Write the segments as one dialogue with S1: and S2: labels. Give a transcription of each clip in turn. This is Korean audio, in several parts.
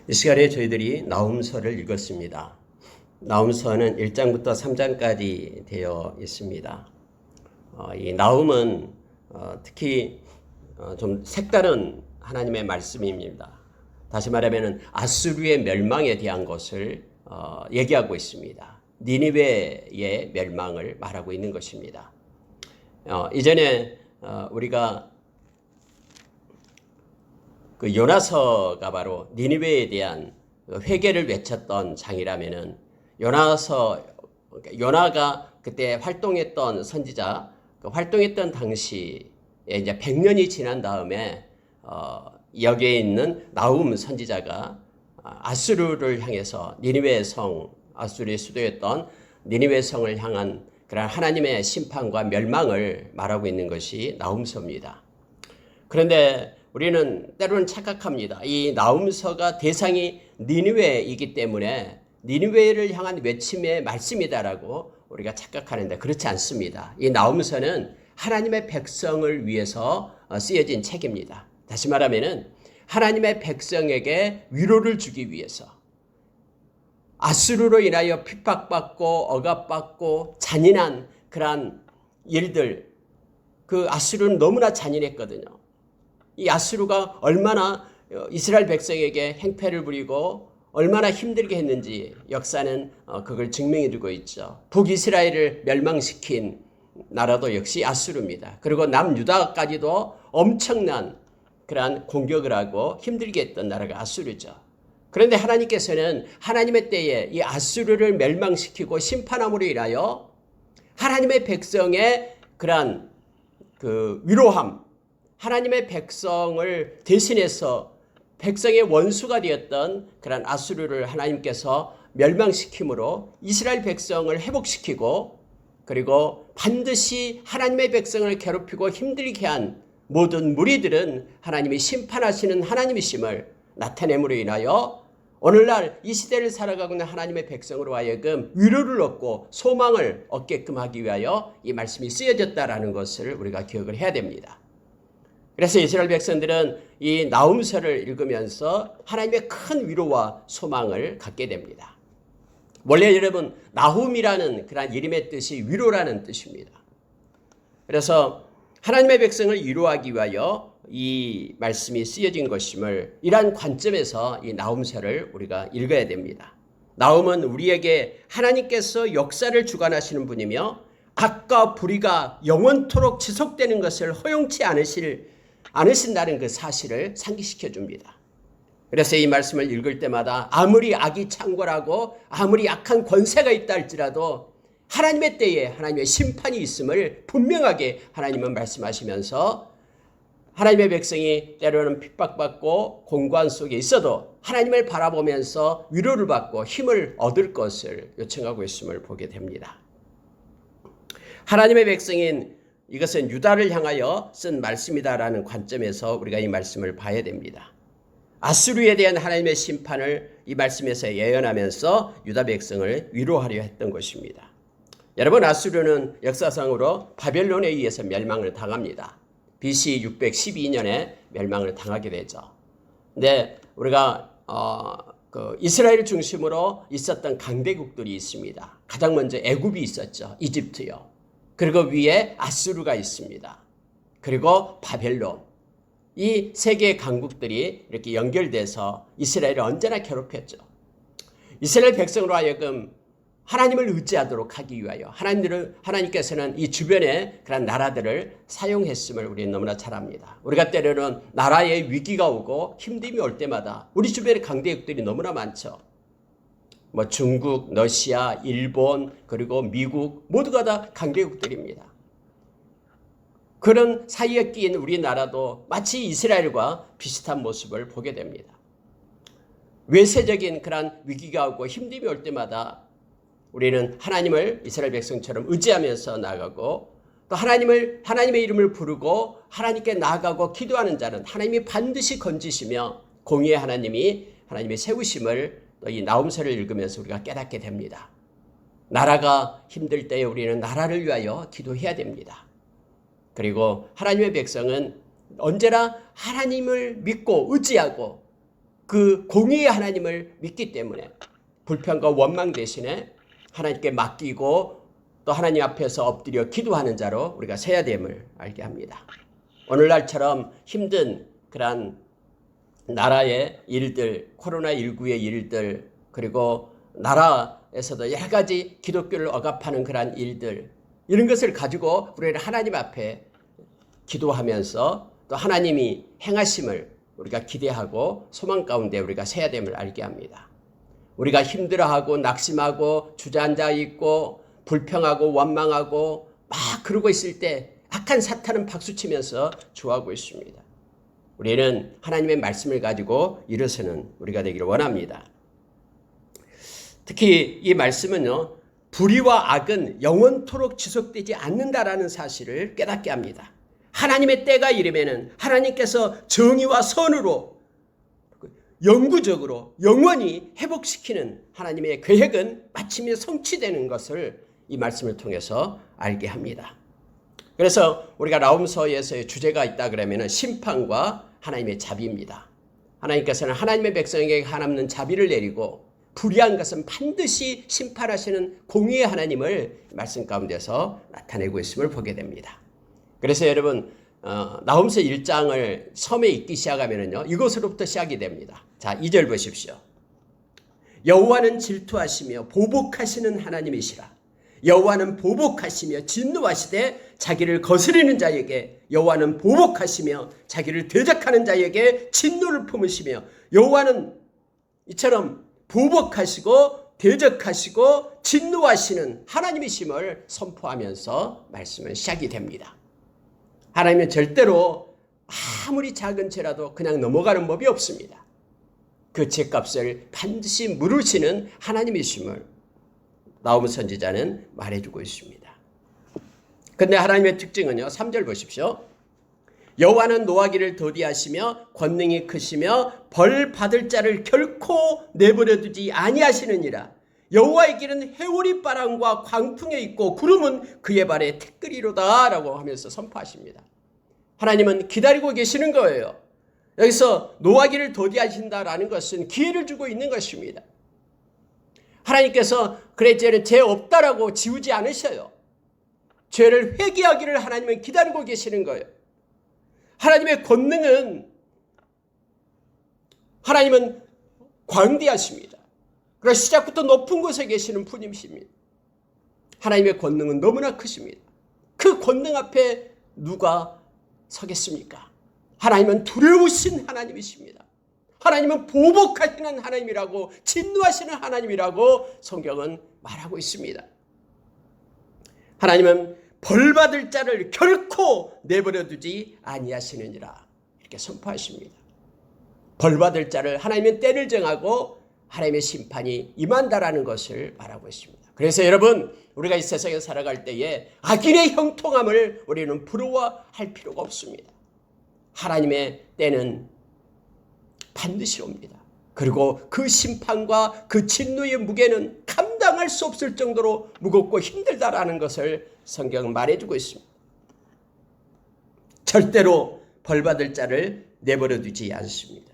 S1: 이 시간에 저희들이 나훔서를 읽었습니다. 나훔서는 1장부터 3장까지 되어 있습니다. 이 나훔은 특히 좀 색다른 하나님의 말씀입니다. 다시 말하면 아수르의 멸망에 대한 것을 얘기하고 있습니다. 니느웨의 멸망을 말하고 있는 것입니다. 이전에 우리가 그 요나서가 바로 니느웨에 대한 회개를 외쳤던 장이라면은 요나가 그때 활동했던 선지자, 활동했던 당시에 이제 100년이 지난 다음에 여기에 있는 나훔 선지자가 아수르를 향해서 니느웨 성, 아수르의 수도였던 니느웨 성을 향한 그런 하나님의 심판과 멸망을 말하고 있는 것이 나훔서입니다. 그런데 우리는 때로는 착각합니다. 이 나훔서가 대상이 니느웨이기 때문에 니느웨를 향한 외침의 말씀이다라고 우리가 착각하는데 그렇지 않습니다. 이 나훔서는 하나님의 백성을 위해서 쓰여진 책입니다. 다시 말하면은 하나님의 백성에게 위로를 주기 위해서 아수르로 인하여 핍박받고 억압받고 잔인한 그러한 일들, 그 아수르는 너무나 잔인했거든요. 이 아수르가 얼마나 이스라엘 백성에게 행패를 부리고 얼마나 힘들게 했는지 역사는 그걸 증명해 주고 있죠. 북이스라엘을 멸망시킨 나라도 역시 아수르입니다. 그리고 남유다까지도 엄청난 그러한 공격을 하고 힘들게 했던 나라가 아수르죠. 그런데 하나님께서는 하나님의 때에 이 아수르를 멸망시키고 심판함으로 인하여 하나님의 백성의 그러한 그 위로함, 하나님의 백성을 대신해서 백성의 원수가 되었던 그런 아수르를 하나님께서 멸망시킴으로 이스라엘 백성을 회복시키고 그리고 반드시 하나님의 백성을 괴롭히고 힘들게 한 모든 무리들은 하나님이 심판하시는 하나님이심을 나타냄으로 인하여 오늘날 이 시대를 살아가고 있는 하나님의 백성으로 하여금 위로를 얻고 소망을 얻게끔 하기 위하여 이 말씀이 쓰여졌다라는 것을 우리가 기억을 해야 됩니다. 그래서 이스라엘 백성들은 이 나훔서를 읽으면서 하나님의 큰 위로와 소망을 갖게 됩니다. 원래 여러분 나훔이라는 그런 이름의 뜻이 위로라는 뜻입니다. 그래서 하나님의 백성을 위로하기 위하여 이 말씀이 쓰여진 것임을 이러한 관점에서 이 나훔서를 우리가 읽어야 됩니다. 나훔은 우리에게 하나님께서 역사를 주관하시는 분이며 악과 불의가 영원토록 지속되는 것을 허용치 않으신다는 그 사실을 상기시켜 줍니다. 그래서 이 말씀을 읽을 때마다 아무리 악이 창궐하고 아무리 악한 권세가 있다 할지라도 하나님의 때에 하나님의 심판이 있음을 분명하게 하나님은 말씀하시면서 하나님의 백성이 때로는 핍박받고 공고한 속에 있어도 하나님을 바라보면서 위로를 받고 힘을 얻을 것을 요청하고 있음을 보게 됩니다. 하나님의 백성인 이것은 유다를 향하여 쓴 말씀이다라는 관점에서 우리가 이 말씀을 봐야 됩니다. 아수르에 대한 하나님의 심판을 이 말씀에서 예언하면서 유다 백성을 위로하려 했던 것입니다. 여러분, 아수르는 역사상으로 바벨론에 의해서 멸망을 당합니다. BC 612년에 멸망을 당하게 되죠. 근데 우리가 이스라엘 중심으로 있었던 강대국들이 있습니다. 가장 먼저 애굽이 있었죠. 이집트요. 그리고 위에 아수르가 있습니다. 그리고 바벨론. 이 세 개의 강국들이 이렇게 연결돼서 이스라엘을 언제나 괴롭혔죠. 이스라엘 백성으로 하여금 하나님을 의지하도록 하기 위하여 하나님께서는 이 주변의 그런 나라들을 사용했음을 우리는 너무나 잘 압니다. 우리가 때로는 나라에 위기가 오고 힘듦이 올 때마다 우리 주변의 강대국들이 너무나 많죠. 중국, 러시아, 일본, 그리고 미국 모두가 다 강대국들입니다. 그런 사이에 끼인 우리나라도 마치 이스라엘과 비슷한 모습을 보게 됩니다. 외세적인 그런 위기가 오고 힘듦이 올 때마다 우리는 하나님을 이스라엘 백성처럼 의지하면서 나아가고 또 하나님의 이름을 부르고 하나님께 나아가고 기도하는 자는 하나님이 반드시 건지시며 공의의 하나님이 세우심을 또 이 나훔서를 읽으면서 우리가 깨닫게 됩니다. 나라가 힘들 때에 우리는 나라를 위하여 기도해야 됩니다. 그리고 하나님의 백성은 언제나 하나님을 믿고 의지하고 그 공의의 하나님을 믿기 때문에 불평과 원망 대신에 하나님께 맡기고 또 하나님 앞에서 엎드려 기도하는 자로 우리가 서야 됨을 알게 합니다. 오늘날처럼 힘든 그런 나라의 일들, 코로나19의 일들, 그리고 나라에서도 여러 가지 기독교를 억압하는 그러한 일들, 이런 것을 가지고 우리는 하나님 앞에 기도하면서 또 하나님이 행하심을 우리가 기대하고 소망 가운데 우리가 서야 됨을 알게 합니다. 우리가 힘들어하고 낙심하고 주저앉아 있고 불평하고 원망하고 막 그러고 있을 때 악한 사탄은 박수치면서 주하고 있습니다. 우리는 하나님의 말씀을 가지고 일어서는 우리가 되기를 원합니다. 특히 이 말씀은요, 불의와 악은 영원토록 지속되지 않는다라는 사실을 깨닫게 합니다. 하나님의 때가 이르면은 하나님께서 정의와 선으로 영구적으로 영원히 회복시키는 하나님의 계획은 마침내 성취되는 것을 이 말씀을 통해서 알게 합니다. 그래서 우리가 나홈서에서의 주제가 있다 그러면은 심판과 하나님의 자비입니다. 하나님께서는 하나님의 백성에게 한없는 자비를 내리고 불의한 것은 반드시 심판하시는 공의의 하나님을 말씀 가운데서 나타내고 있음을 보게 됩니다. 그래서 여러분 나홈서 1장을 처음에 읽기 시작하면요, 이것으로부터 시작이 됩니다. 자, 2절 보십시오. 여호와는 질투하시며 보복하시는 하나님이시라. 여호와는 보복하시며 진노하시되 자기를 거스리는 자에게, 여호와는 보복하시며 자기를 대적하는 자에게 진노를 품으시며, 여호와는 이처럼 보복하시고 대적하시고 진노하시는 하나님이심을 선포하면서 말씀은 시작이 됩니다. 하나님은 절대로 아무리 작은 죄라도 그냥 넘어가는 법이 없습니다. 그 죄값을 반드시 물으시는 하나님이심을 나홈 선지자는 말해주고 있습니다. 그런데 하나님의 특징은요, 3절 보십시오. 여호와는 노하기를 더디하시며 권능이 크시며 벌 받을 자를 결코 내버려 두지 아니하시느니라. 여호와의 길은 해오리 바람과 광풍에 있고 구름은 그의 발에 태끌이로다 라고 하면서 선포하십니다. 하나님은 기다리고 계시는 거예요. 여기서 노하기를 더디하신다라는 것은 기회를 주고 있는 것입니다. 하나님께서 그래 쟤는 죄 없다라고 지우지 않으셔요. 죄를 회개하기를 하나님은 기다리고 계시는 거예요. 하나님의 권능은, 하나님은 광대하십니다. 그래서 시작부터 높은 곳에 계시는 분이십니다. 하나님의 권능은 너무나 크십니다. 그 권능 앞에 누가 서겠습니까? 하나님은 두려우신 하나님이십니다. 하나님은 보복하시는 하나님이라고, 진노하시는 하나님이라고 성경은 말하고 있습니다. 하나님은 벌받을 자를 결코 내버려 두지 아니하시느니라 이렇게 선포하십니다. 벌받을 자를 하나님은 때를 정하고 하나님의 심판이 임한다라는 것을 말하고 있습니다. 그래서 여러분, 우리가 이 세상에 살아갈 때에 악인의 형통함을 우리는 부러워할 필요가 없습니다. 하나님의 때는 반드시 옵니다. 그리고 그 심판과 그 진노의 무게는 감당할 수 없을 정도로 무겁고 힘들다라는 것을 성경은 말해주고 있습니다. 절대로 벌받을 자를 내버려 두지 않습니다.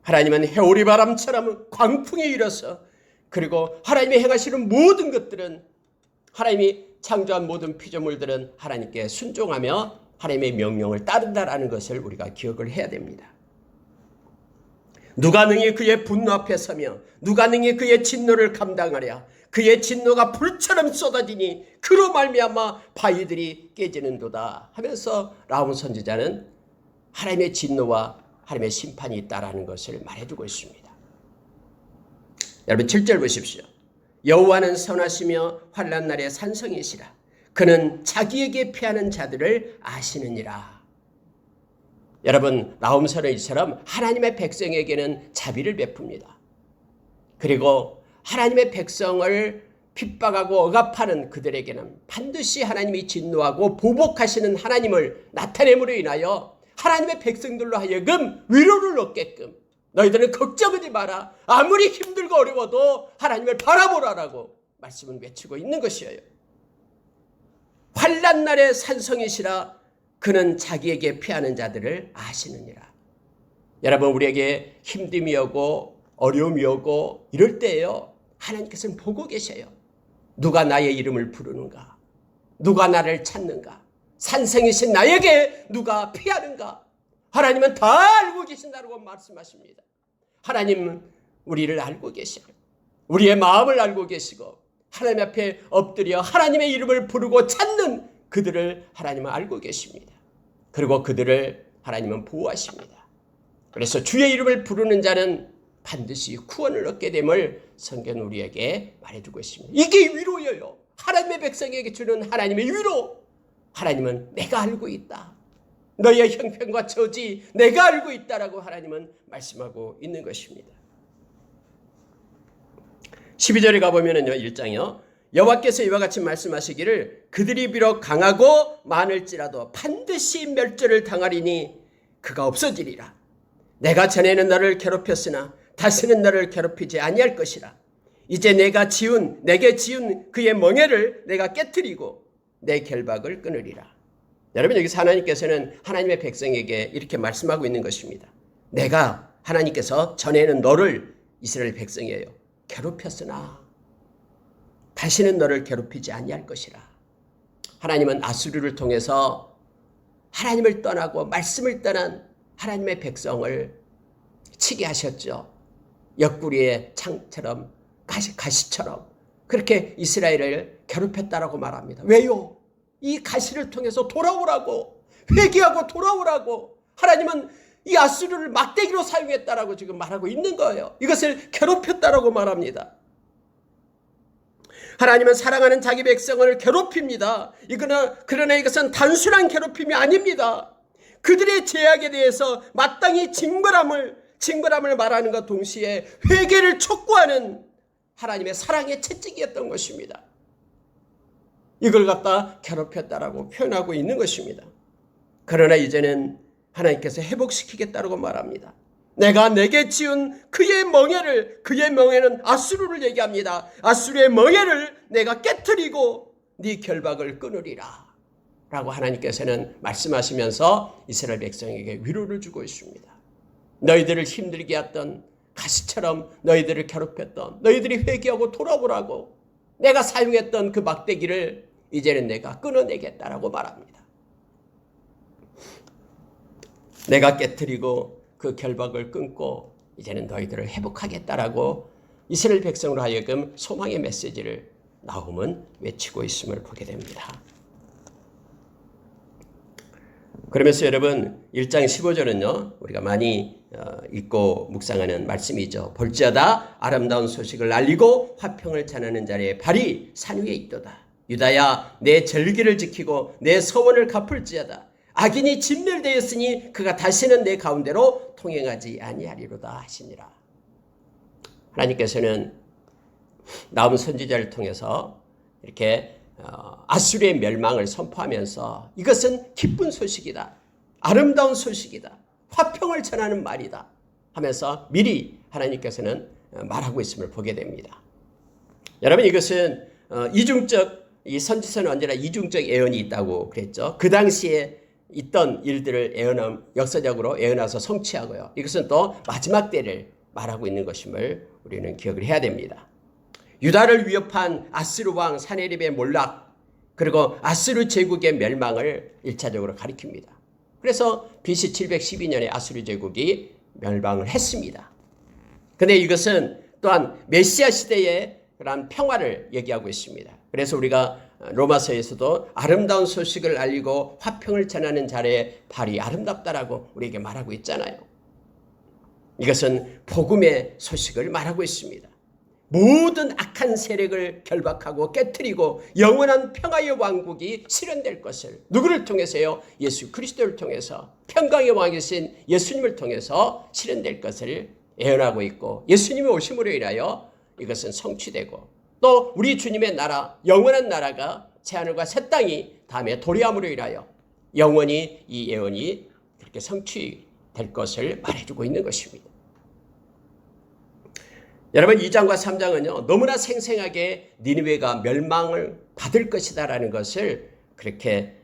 S1: 하나님은 해오리 바람처럼 광풍에 일어서, 그리고 하나님이 행하시는 모든 것들은, 하나님이 창조한 모든 피조물들은 하나님께 순종하며 하나님의 명령을 따른다라는 것을 우리가 기억을 해야 됩니다. 누가 능히 그의 분노 앞에 서며 누가 능히 그의 진노를 감당하랴. 그의 진노가 불처럼 쏟아지니 그로 말미암아 바위들이 깨지는도다 하면서 나홈 선지자는 하나님의 진노와 하나님의 심판이 있다라는 것을 말해주고 있습니다. 여러분 7절 보십시오. 여호와는 선하시며 환난 날에 산성이시라. 그는 자기에게 피하는 자들을 아시느니라. 여러분, 나홈서는 이처럼 하나님의 백성에게는 자비를 베풉니다. 그리고 하나님의 백성을 핍박하고 억압하는 그들에게는 반드시 하나님이 진노하고 보복하시는 하나님을 나타냄으로 인하여 하나님의 백성들로 하여금 위로를 얻게끔, 너희들은 걱정하지 마라, 아무리 힘들고 어려워도 하나님을 바라보라라고 말씀은 외치고 있는 것이에요. 환난 날에 산성이시라. 그는 자기에게 피하는 자들을 아시느니라. 여러분, 우리에게 힘듦이 오고 어려움이 오고 이럴 때에요, 하나님께서는 보고 계셔요. 누가 나의 이름을 부르는가? 누가 나를 찾는가? 산성이신 나에게 누가 피하는가? 하나님은 다 알고 계신다고 말씀하십니다. 하나님은 우리를 알고 계셔요. 우리의 마음을 알고 계시고 하나님 앞에 엎드려 하나님의 이름을 부르고 찾는 그들을 하나님은 알고 계십니다. 그리고 그들을 하나님은 보호하십니다. 그래서 주의 이름을 부르는 자는 반드시 구원을 얻게 됨을 성경은 우리에게 말해주고 있습니다. 이게 위로예요. 하나님의 백성에게 주는 하나님의 위로. 하나님은 내가 알고 있다. 너희의 형편과 처지 내가 알고 있다라고 하나님은 말씀하고 있는 것입니다. 12절에 가보면은요, 1장이요. 여호와께서 이와 같이 말씀하시기를 그들이 비록 강하고 많을지라도 반드시 멸절을 당하리니 그가 없어지리라. 내가 전에는 너를 괴롭혔으나 다시는 너를 괴롭히지 아니할 것이라. 이제 내게 지은 그의 멍에를 내가 깨트리고 내 결박을 끊으리라. 여러분, 여기서 하나님께서는 하나님의 백성에게 이렇게 말씀하고 있는 것입니다. 내가 하나님께서 전에는 너를, 이스라엘 백성이에요, 괴롭혔으나 다시는 너를 괴롭히지 아니할 것이라. 하나님은 아수르를 통해서 하나님을 떠나고 말씀을 떠난 하나님의 백성을 치게 하셨죠. 옆구리의 창처럼 가시처럼 그렇게 이스라엘을 괴롭혔다라고 말합니다. 왜요? 이 가시를 통해서 돌아오라고, 회개하고 돌아오라고 하나님은 이 아수르를 막대기로 사용했다라고 지금 말하고 있는 거예요. 이것을 괴롭혔다라고 말합니다. 하나님은 사랑하는 자기 백성을 괴롭힙니다. 그러나 이것은 단순한 괴롭힘이 아닙니다. 그들의 죄악에 대해서 마땅히 징벌함을 말하는 것 동시에 회개를 촉구하는 하나님의 사랑의 채찍이었던 것입니다. 이걸 갖다 괴롭혔다라고 표현하고 있는 것입니다. 그러나 이제는 하나님께서 회복시키겠다라고 말합니다. 내가 내게 지은 그의 멍에는 아수르를 얘기합니다. 아수르의 멍에를 내가 깨트리고 네 결박을 끊으리라 라고 하나님께서는 말씀하시면서 이스라엘 백성에게 위로를 주고 있습니다. 너희들을 힘들게 했던 가시처럼 너희들을 괴롭혔던, 너희들이 회개하고 돌아오라고 내가 사용했던 그 막대기를 이제는 내가 끊어내겠다라고 말합니다. 내가 깨트리고 그 결박을 끊고 이제는 너희들을 회복하겠다라고 이스라엘 백성으로 하여금 소망의 메시지를 나훔은 외치고 있음을 보게 됩니다. 그러면서 여러분 1장 15절은요, 우리가 많이 읽고 묵상하는 말씀이죠. 볼지어다 아름다운 소식을 알리고 화평을 전하는 자의 발이 산 위에 있도다. 유다야, 내 절기를 지키고 내 서원을 갚을지어다. 악인이 진멸되었으니 그가 다시는 내 가운데로 통행하지 아니하리로다 하시니라. 하나님께서는 나훔 선지자를 통해서 이렇게 아수르의 멸망을 선포하면서 이것은 기쁜 소식이다, 아름다운 소식이다, 화평을 전하는 말이다 하면서 미리 하나님께서는 말하고 있음을 보게 됩니다. 여러분, 이것은 이 선지서는 언제나 이중적 예언이 있다고 그랬죠. 그 당시에 있던 일들을 역사적으로 예언해서 성취하고요. 이것은 또 마지막 때를 말하고 있는 것임을 우리는 기억을 해야 됩니다. 유다를 위협한 아스루 왕 사네립의 몰락, 그리고 아스루 제국의 멸망을 1차적으로 가리킵니다. 그래서 BC 712년에 아스루 제국이 멸망을 했습니다. 그런데 이것은 또한 메시아 시대의 그런 평화를 얘기하고 있습니다. 그래서 우리가 로마서에서도 아름다운 소식을 알리고 화평을 전하는 자의 발이 아름답다라고 우리에게 말하고 있잖아요. 이것은 복음의 소식을 말하고 있습니다. 모든 악한 세력을 결박하고 깨트리고 영원한 평화의 왕국이 실현될 것을 누구를 통해서요? 예수 그리스도를 통해서, 평강의 왕이신 예수님을 통해서 실현될 것을 예언하고 있고, 예수님의 오심으로 인하여 이것은 성취되고, 또 우리 주님의 나라, 영원한 나라가 새하늘과 새 땅이 다음에 도래함으로 인하여 영원히 이 예언이 그렇게 성취될 것을 말해주고 있는 것입니다. 여러분, 2장과 3장은요, 너무나 생생하게 니느웨가 멸망을 받을 것이다라는 것을 그렇게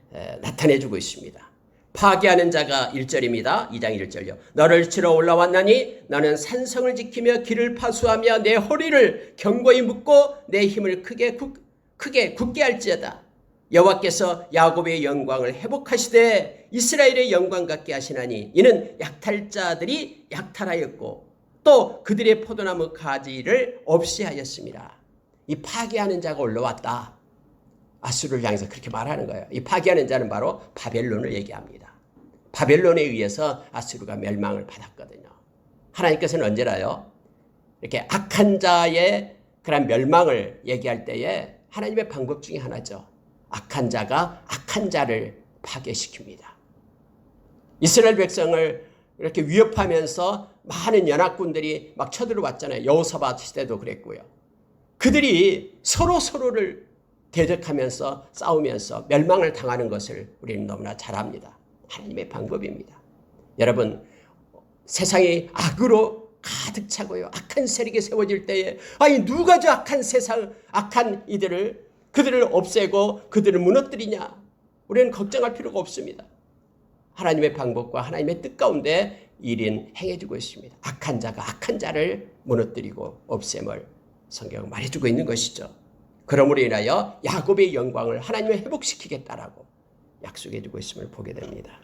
S1: 나타내주고 있습니다. 파괴하는 자가 1절입니다. 2장 1절요. 너를 치러 올라왔나니 너는 산성을 지키며 길을 파수하며 내 허리를 견고히 묶고 내 힘을 크게 굳게 할지어다. 여호와께서 야곱의 영광을 회복하시되 이스라엘의 영광 같게 하시나니 이는 약탈자들이 약탈하였고 또 그들의 포도나무 가지를 없이 하였습니다. 이 파괴하는 자가 올라왔다. 아수르를 향해서 그렇게 말하는 거예요. 이 파괴하는 자는 바로 바벨론을 얘기합니다. 바벨론에 의해서 아수르가 멸망을 받았거든요. 하나님께서는 언제나요? 이렇게 악한 자의 그런 멸망을 얘기할 때에 하나님의 방법 중에 하나죠. 악한 자가 악한 자를 파괴시킵니다. 이스라엘 백성을 이렇게 위협하면서 많은 연합군들이 막 쳐들어왔잖아요. 여호사밧 시대도 그랬고요. 그들이 서로를 대적하면서 싸우면서 멸망을 당하는 것을 우리는 너무나 잘 압니다. 하나님의 방법입니다. 여러분, 세상이 악으로 가득 차고요. 악한 세력이 세워질 때에 아니 누가 저 악한 세상, 악한 그들을 없애고 그들을 무너뜨리냐? 우리는 걱정할 필요가 없습니다. 하나님의 방법과 하나님의 뜻 가운데 일인 행해주고 있습니다. 악한 자가 악한 자를 무너뜨리고 없앰을 성경은 말해주고 있는 것이죠. 그러므로 인하여 야곱의 영광을 하나님이 회복시키겠다라고 약속해주고 있음을 보게 됩니다.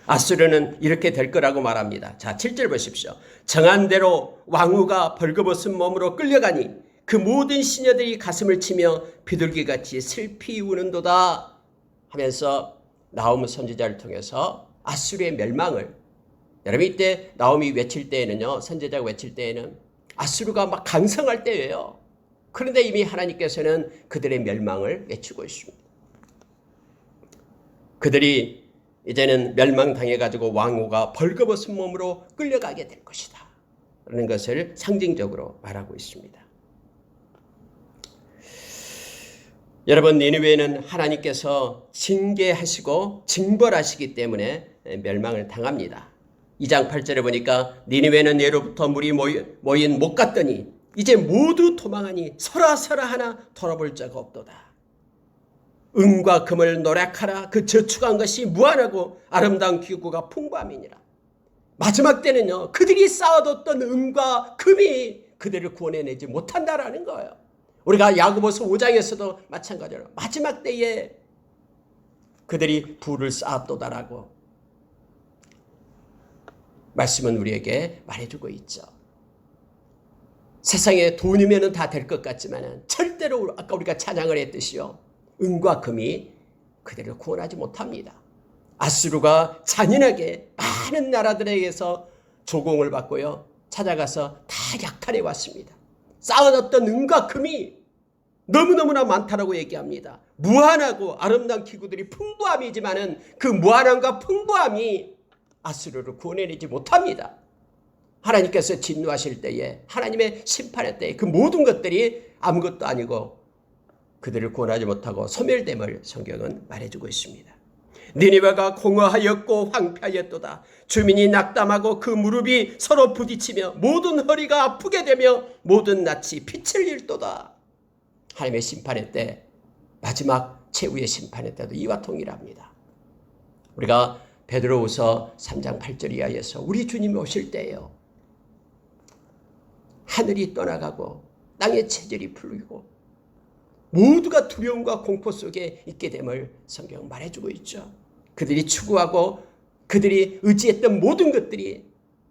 S1: 아수르는 이렇게 될 거라고 말합니다. 자, 7절 보십시오. 정한 대로 왕후가 벌거벗은 몸으로 끌려가니 그 모든 시녀들이 가슴을 치며 비둘기같이 슬피 우는도다 하면서 나홈 선지자를 통해서 아수르의 멸망을, 여러분 이때 나홈이 외칠 때에는요, 선지자가 외칠 때에는 아수르가 막 강성할 때예요. 그런데 이미 하나님께서는 그들의 멸망을 외치고 있습니다. 그들이 이제는 멸망당해가지고 왕후가 벌거벗은 몸으로 끌려가게 될 것이다 라는 것을 상징적으로 말하고 있습니다. 여러분, 니느웨는 하나님께서 징계하시고 징벌하시기 때문에 멸망을 당합니다. 2장 8절에 보니까 니느웨는 예로부터 물이 모인 못 갔더니 이제 모두 도망하니 서라 하나 돌아볼 자가 없도다. 은과 금을 노력하라. 그 저축한 것이 무한하고 아름다운 기구가 풍부함이니라. 마지막 때는요, 그들이 쌓아뒀던 은과 금이 그들을 구원해내지 못한다라는 거예요. 우리가 야고보서 5장에서도 마찬가지로 마지막 때에 그들이 부를 쌓았도다라고 말씀은 우리에게 말해주고 있죠. 세상에 돈이면 다 될 것 같지만 절대로 아까 우리가 찬양을 했듯이요, 은과 금이 그들을 구원하지 못합니다. 아수르가 잔인하게 많은 나라들에게서 조공을 받고요, 찾아가서 다 약탈해 왔습니다. 쌓아놨던 은과 금이 너무너무나 많다라고 얘기합니다. 무한하고 아름다운 기구들이 풍부함이지만은 그 무한함과 풍부함이 아수르를 구원해내지 못합니다. 하나님께서 진노하실 때에, 하나님의 심판의 때에 그 모든 것들이 아무것도 아니고 그들을 구원하지 못하고 소멸됨을 성경은 말해주고 있습니다. 니느웨가 공허하였고 황폐하였도다. 주민이 낙담하고 그 무릎이 서로 부딪히며 모든 허리가 아프게 되며 모든 낯이 빛을 잃도다. 하나님의 심판의 때, 마지막 최후의 심판의 때도 이와 동일합니다. 우리가 베드로후서 3장 8절 이하에서 우리 주님이 오실 때예요, 하늘이 떠나가고 땅의 체질이 풀리고 모두가 두려움과 공포 속에 있게 됨을 성경은 말해주고 있죠. 그들이 추구하고 그들이 의지했던 모든 것들이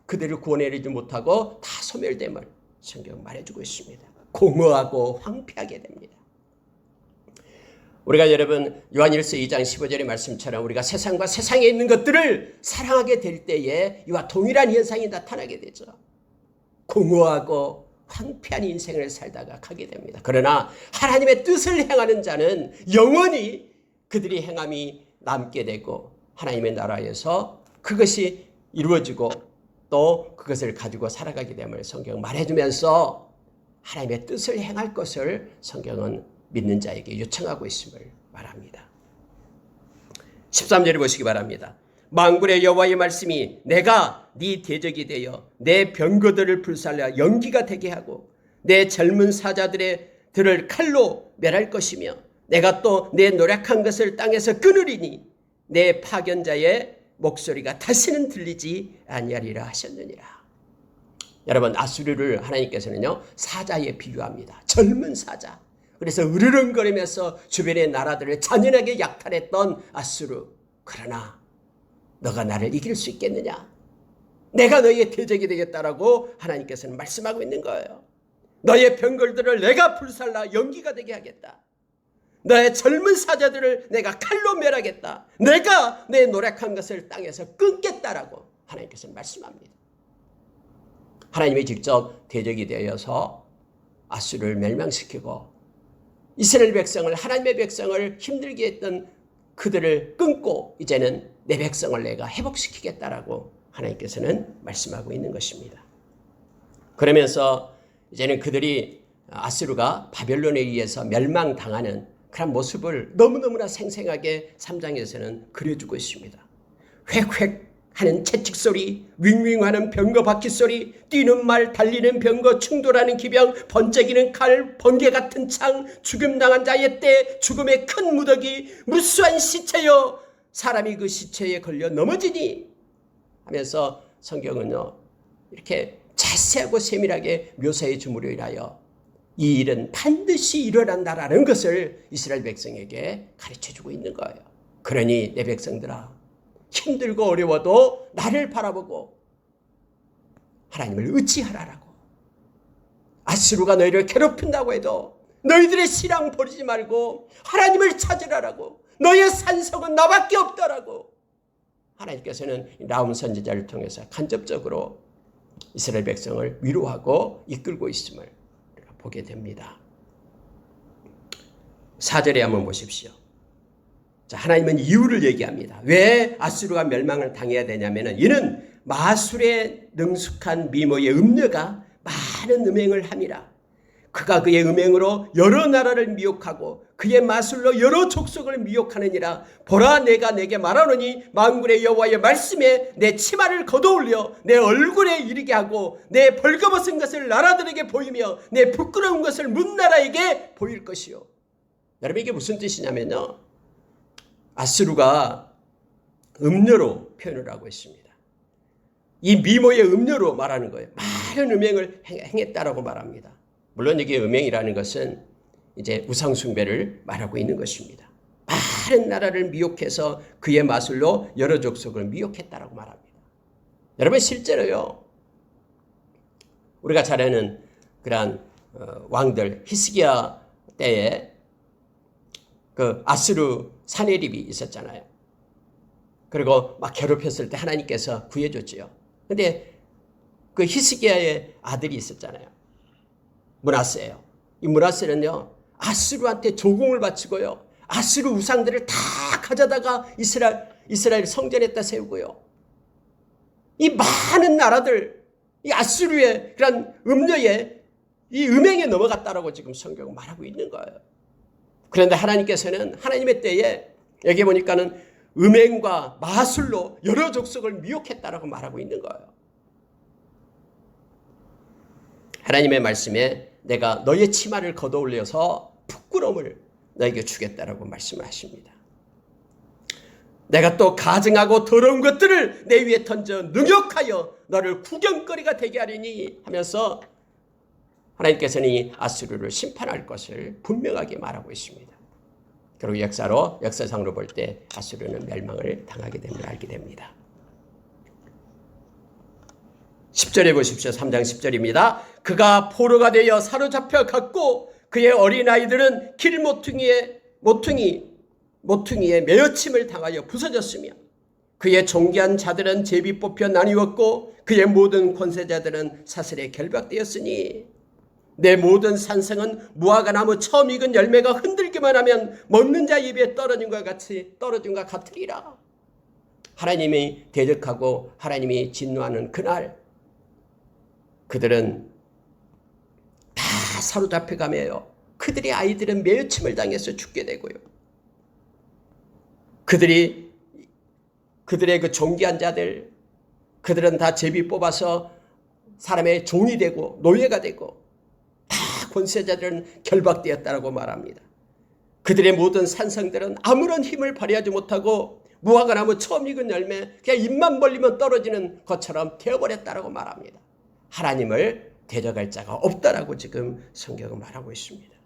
S1: 그들을 구원해내지 못하고 다 소멸됨을 성경은 말해주고 있습니다. 공허하고 황폐하게 됩니다. 우리가 여러분 요한일서 2장 15절의 말씀처럼 우리가 세상과 세상에 있는 것들을 사랑하게 될 때에 이와 동일한 현상이 나타나게 되죠. 공허하고 황폐한 인생을 살다가 가게 됩니다. 그러나 하나님의 뜻을 행하는 자는 영원히 그들이 행함이 남게 되고 하나님의 나라에서 그것이 이루어지고 또 그것을 가지고 살아가게 됨을 성경은 말해주면서 하나님의 뜻을 행할 것을 성경은 믿는 자에게 요청하고 있음을 말합니다. 13절을 보시기 바랍니다. 만군의 여호와의 말씀이 내가 네 대적이 되어 내 병거들을 불살려 연기가 되게 하고 내 젊은 사자들을 칼로 멸할 것이며 내가 또 내 노력한 것을 땅에서 끊으리니 내 파견자의 목소리가 다시는 들리지 아니하리라 하셨느니라. 여러분, 아수르를 하나님께서는요 사자에 비유합니다. 젊은 사자. 그래서 으르렁거리면서 주변의 나라들을 잔인하게 약탈했던 아수르. 그러나 너가 나를 이길 수 있겠느냐? 내가 너희의 대적이 되겠다라고 하나님께서는 말씀하고 있는 거예요. 너의 병걸들을 내가 불살라 연기가 되게 하겠다. 너의 젊은 사자들을 내가 칼로 멸하겠다. 내가 내 노력한 것을 땅에서 끊겠다라고 하나님께서는 말씀합니다. 하나님이 직접 대적이 되어서 아수르를 멸망시키고 이스라엘 백성을, 하나님의 백성을 힘들게 했던 그들을 끊고 이제는 내 백성을 내가 회복시키겠다라고 하나님께서는 말씀하고 있는 것입니다. 그러면서 이제는 그들이 아수르가 바벨론에 의해서 멸망당하는 그런 모습을 너무너무나 생생하게 3장에서는 그려주고 있습니다. 획획 하는 채찍소리, 윙윙하는 병거 바퀴소리, 뛰는 말, 달리는 병거, 충돌하는 기병, 번쩍이는 칼, 번개 같은 창, 죽음당한 자의 때, 죽음의 큰 무더기, 무수한 시체여 사람이 그 시체에 걸려 넘어지니 하면서 성경은요 이렇게 자세하고 세밀하게 묘사해 줌으로 인하여 이 일은 반드시 일어난다라는 것을 이스라엘 백성에게 가르쳐주고 있는 거예요. 그러니 내 백성들아, 힘들고 어려워도 나를 바라보고 하나님을 의지하라라고. 아수르가 너희를 괴롭힌다고 해도 너희들의 신앙 버리지 말고 하나님을 찾으라라고. 너희의 산성은 나밖에 없다라고 하나님께서는 나훔 선지자를 통해서 간접적으로 이스라엘 백성을 위로하고 이끌고 있음을 우리가 보게 됩니다. 4절에 한번 보십시오. 자, 하나님은 이유를 얘기합니다. 왜 아수르가 멸망을 당해야 되냐면은 이는 마술에 능숙한 미모의 음녀가 많은 음행을 함이라. 그가 그의 음행으로 여러 나라를 미혹하고 그의 마술로 여러 족속을 미혹하느니라. 보라, 내가 내게 말하노니 만군의 여호와의 말씀에 내 치마를 걷어올려 내 얼굴에 이르게 하고 내 벌거벗은 것을 나라들에게 보이며 내 부끄러운 것을 문나라에게 보일 것이요. 여러분, 이게 무슨 뜻이냐면요, 아수르가 음녀로 표현을 하고 있습니다. 이 미모의 음녀로 말하는 거예요. 많은 음행을 행했다라고 말합니다. 물론 이게 음행이라는 것은 이제 우상숭배를 말하고 있는 것입니다. 많은 나라를 미혹해서 그의 마술로 여러 족속을 미혹했다라고 말합니다. 여러분, 실제로요, 우리가 잘 아는 그러한 왕들, 히스기야 때에 그 아수르 사네립이 있었잖아요. 그리고 막 괴롭혔을 때 하나님께서 구해줬지요. 근데 그 히스기야의 아들이 있었잖아요. 므낫세예요. 이 므낫세는요, 아수르한테 조공을 바치고요, 아수르 우상들을 다 가져다가 이스라엘 성전에다 세우고요, 이 많은 나라들, 이 아수르의 그런 음녀의 이 음행에 넘어갔다라고 지금 성경은 말하고 있는 거예요. 그런데 하나님께서는 하나님의 때에 여기 보니까는 음행과 마술로 여러 족속을 미혹했다라고 말하고 있는 거예요. 하나님의 말씀에 내가 너의 치마를 걷어올려서 부끄러움을 너에게 주겠다라고 말씀을 하십니다. 내가 또 가증하고 더러운 것들을 내 위에 던져 능욕하여 너를 구경거리가 되게 하리니 하면서 하나님께서는 이 아수르를 심판할 것을 분명하게 말하고 있습니다. 그리고 역사상으로 볼 때 아수르는 멸망을 당하게 됨을 알게 됩니다. 10절에 보십시오. 3장 10절입니다. 그가 포로가 되어 사로잡혀 갔고 그의 어린아이들은 길 모퉁이에 매어침을 당하여 부서졌으며 그의 존귀한 자들은 제비 뽑혀 나뉘었고 그의 모든 권세자들은 사슬에 결박되었으니 내 모든 산성은 무화과 나무 처음 익은 열매가 흔들기만 하면 먹는 자 입에 떨어진 것 같으리라. 하나님이 대적하고 하나님이 진노하는 그날 그들은 다 사로잡혀가며요. 그들의 아이들은 매어침을 당해서 죽게 되고요. 그들의 그 존귀한 자들, 그들은 다 제비 뽑아서 사람의 종이 되고 노예가 되고 다 권세자들은 결박되었다라고 말합니다. 그들의 모든 산성들은 아무런 힘을 발휘하지 못하고 무화과나무 처음 익은 열매 그냥 입만 벌리면 떨어지는 것처럼 되어버렸다라고 말합니다. 하나님을 데려갈 자가 없다라고 지금 성경은 말하고 있습니다.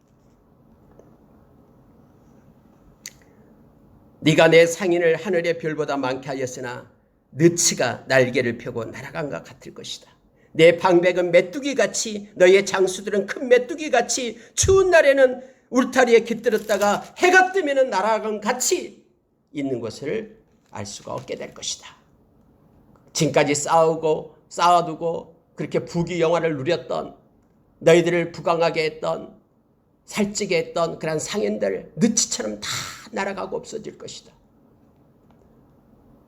S1: 네가 내 상인을 하늘의 별보다 많게 하였으나 느치가 날개를 펴고 날아간 것 같을 것이다. 내 방백은 메뚜기같이 너희의 장수들은 큰 메뚜기같이 추운 날에는 울타리에 깃들었다가 해가 뜨면 날아간 같이 있는 것을 알 수가 없게 될 것이다. 지금까지 쌓아두고 그렇게 부귀영화를 누렸던 너희들을 부강하게 했던 살찌게 했던 그런 상인들 느치처럼 다 날아가고 없어질 것이다.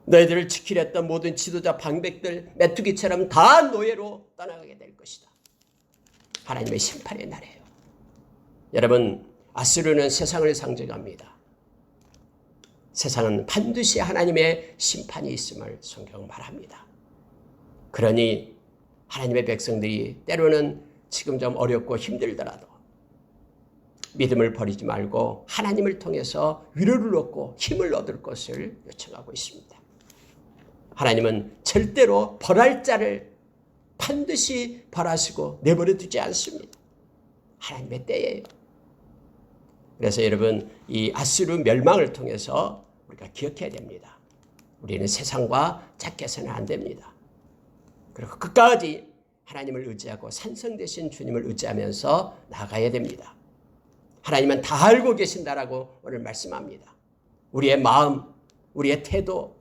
S1: 너희들을 지키려 했던 모든 지도자 방백들 메뚜기처럼 다 노예로 떠나가게 될 것이다. 하나님의 심판의 날이에요. 여러분, 아수르는 세상을 상징합니다. 세상은 반드시 하나님의 심판이 있음을 성경은 말합니다. 그러니 하나님의 백성들이 때로는 지금 좀 어렵고 힘들더라도 믿음을 버리지 말고 하나님을 통해서 위로를 얻고 힘을 얻을 것을 요청하고 있습니다. 하나님은 절대로 벌할 자를 반드시 벌하시고 내버려 두지 않습니다. 하나님의 때예요. 그래서 여러분, 이 아수르 멸망을 통해서 우리가 기억해야 됩니다. 우리는 세상과 짝해서는 안 됩니다. 그리고 끝까지 하나님을 의지하고 산성 되신 주님을 의지하면서 나가야 됩니다. 하나님은 다 알고 계신다라고 오늘 말씀합니다. 우리의 마음, 우리의 태도,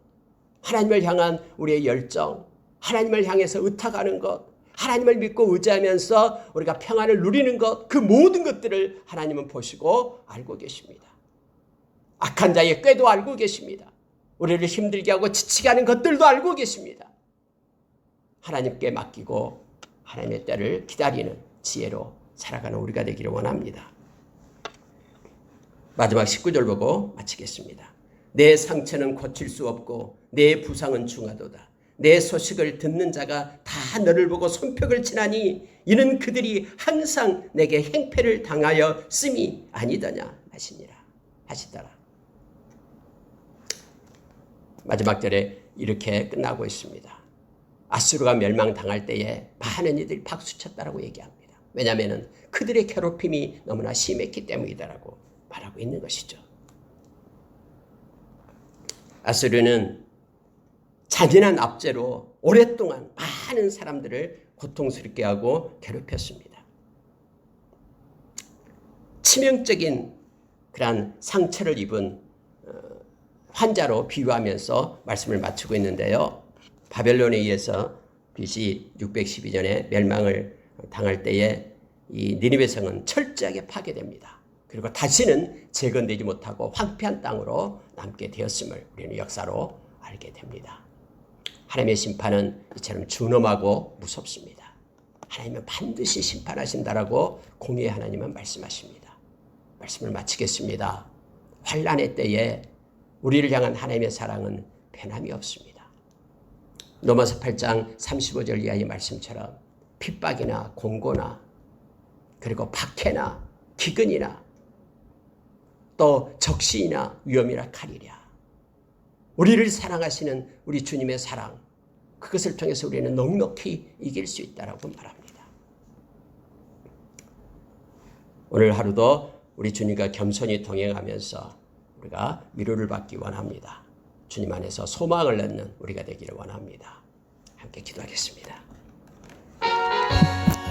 S1: 하나님을 향한 우리의 열정, 하나님을 향해서 의탁하는 것, 하나님을 믿고 의지하면서 우리가 평안을 누리는 것, 그 모든 것들을 하나님은 보시고 알고 계십니다. 악한 자의 꾀도 알고 계십니다. 우리를 힘들게 하고 지치게 하는 것들도 알고 계십니다. 하나님께 맡기고 하나님의 때를 기다리는 지혜로 살아가는 우리가 되기를 원합니다. 마지막 19절 보고 마치겠습니다. 내 상처는 고칠 수 없고 내 부상은 중하도다. 내 소식을 듣는 자가 다 너를 보고 손뼉을 치나니 이는 그들이 항상 내게 행패를 당하여 씀이 아니더냐 하시더라. 마지막 절에 이렇게 끝나고 있습니다. 아수르가 멸망당할 때에 많은 이들이 박수쳤다라고 얘기합니다. 왜냐하면 그들의 괴롭힘이 너무나 심했기 때문이다라고 말하고 있는 것이죠. 아수르는 잔인한 압제로 오랫동안 많은 사람들을 고통스럽게 하고 괴롭혔습니다. 치명적인 그러한 상처를 입은 환자로 비유하면서 말씀을 마치고 있는데요. 바벨론에 의해서 BC 612년에 멸망을 당할 때에 이 니느웨 성은 철저하게 파괴됩니다. 그리고 다시는 재건되지 못하고 황폐한 땅으로 남게 되었음을 우리는 역사로 알게 됩니다. 하나님의 심판은 이처럼 준엄하고 무섭습니다. 하나님은 반드시 심판하신다라고 공의의 하나님은 말씀하십니다. 말씀을 마치겠습니다. 환난의 때에 우리를 향한 하나님의 사랑은 변함이 없습니다. 로마서 8장 35절 이하의 말씀처럼 핍박이나 공고나 그리고 박해나 기근이나 또 적시이나 위험이나 칼이랴. 우리를 사랑하시는 우리 주님의 사랑, 그것을 통해서 우리는 넉넉히 이길 수 있다라고 말합니다. 오늘 하루도 우리 주님과 겸손히 동행하면서 우리가 위로를 받기 원합니다. 주님 안에서 소망을 얻는 우리가 되기를 원합니다. 함께 기도하겠습니다.